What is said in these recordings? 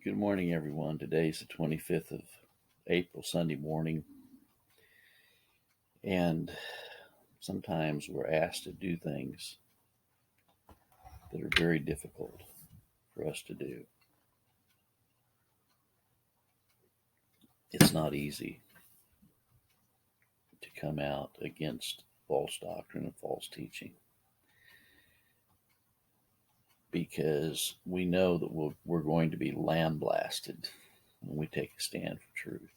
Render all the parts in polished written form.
Good morning, everyone. Today's the 25th of April, Sunday morning, and sometimes we're asked to do things that are very difficult for us to do. It's not easy to come out against false doctrine and false teaching because we know that we're going to be lambasted when we take a stand for truth.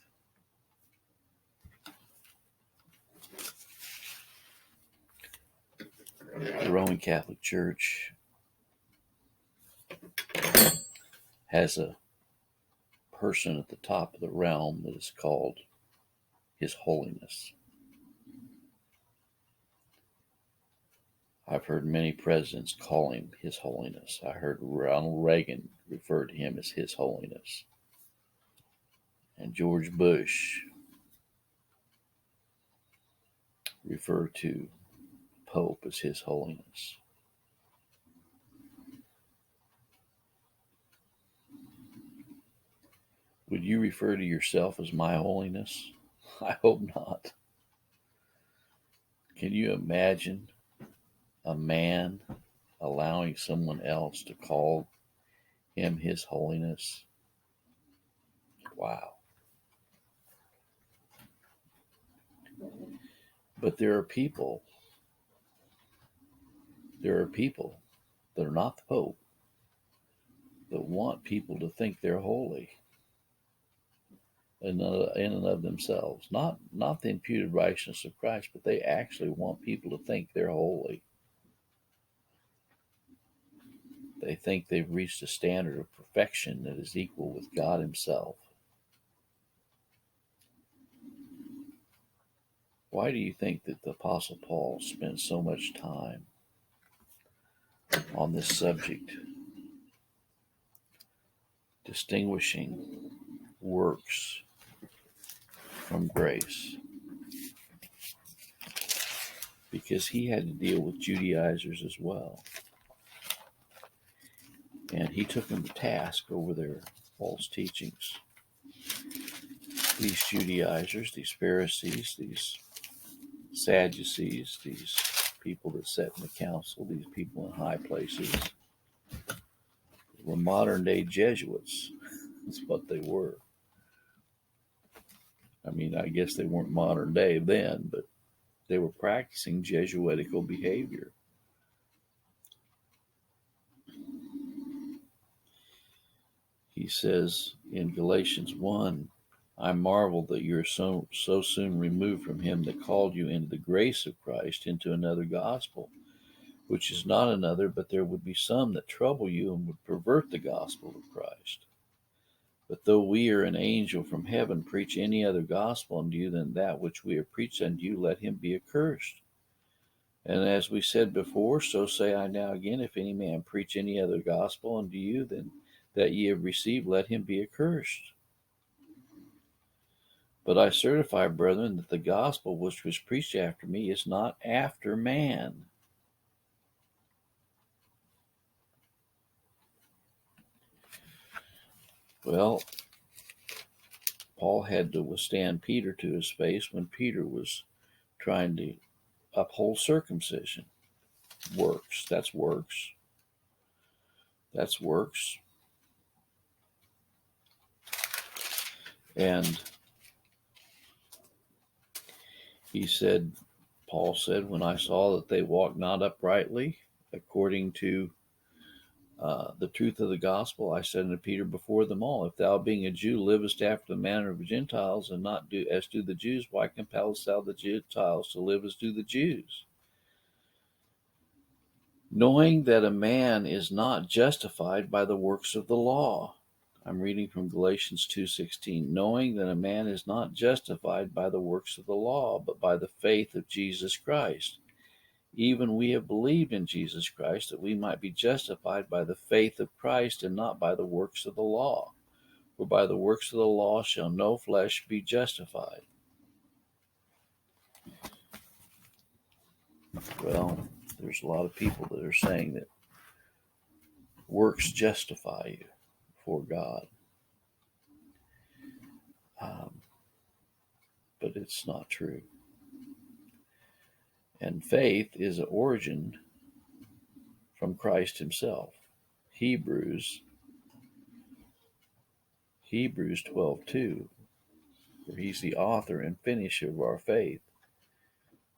The Roman Catholic Church has a person at the top of the realm that is called His Holiness. I've heard many presidents call him His Holiness. I heard Ronald Reagan refer to him as His Holiness. And George Bush referred to Pope as His Holiness. Would you refer to yourself as My Holiness? I hope not. Can you imagine a man allowing someone else to call him His Holiness? Wow. But there are people that are not the Pope that want people to think they're holy in and of themselves. Not the imputed righteousness of Christ, but they actually want people to think they're holy. They think they've reached a standard of perfection that is equal with God Himself. Why do you think that the Apostle Paul spent so much time on this subject, distinguishing works from grace? Because he had to deal with Judaizers as well. And he took them to task over their false teachings. These Judaizers, these Pharisees, these Sadducees, these people that sat in the council, these people in high places, were modern day Jesuits. That's what they were. I mean, I guess they weren't modern day then, but they were practicing Jesuitical behavior. He says in Galatians 1, I marvel that you are so soon removed from Him that called you into the grace of Christ, into another gospel, which is not another, but there would be some that trouble you and would pervert the gospel of Christ. But though we or an angel from heaven preach any other gospel unto you than that which we have preached unto you, let him be accursed. And as we said before, so say I now again, if any man preach any other gospel unto you than that ye have received, let him be accursed. But I certify, brethren, that the gospel which was preached after me is not after man. Well, Paul had to withstand Peter to his face when Peter was trying to uphold circumcision. Works. That's works. That's works. And he said, Paul said, when I saw that they walked not uprightly according to the truth of the gospel, I said unto Peter before them all, if thou being a Jew livest after the manner of the Gentiles, and not do as do the Jews, why compellest thou the Gentiles to live as do the Jews? Knowing that a man is not justified by the works of the law. I'm reading from Galatians 2:16. Knowing that a man is not justified by the works of the law, but by the faith of Jesus Christ. Even we have believed in Jesus Christ, that we might be justified by the faith of Christ, and not by the works of the law. For by the works of the law shall no flesh be justified. Well, there's a lot of people that are saying that works justify you before God. But it's not true. And faith is an origin from Christ himself. Hebrews 12:2, where he's the author and finisher of our faith.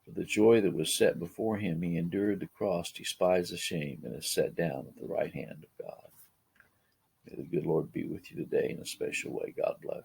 For the joy that was set before him, he endured the cross, despised the shame, and is set down at the right hand of God. May the good Lord be with you today in a special way. God bless.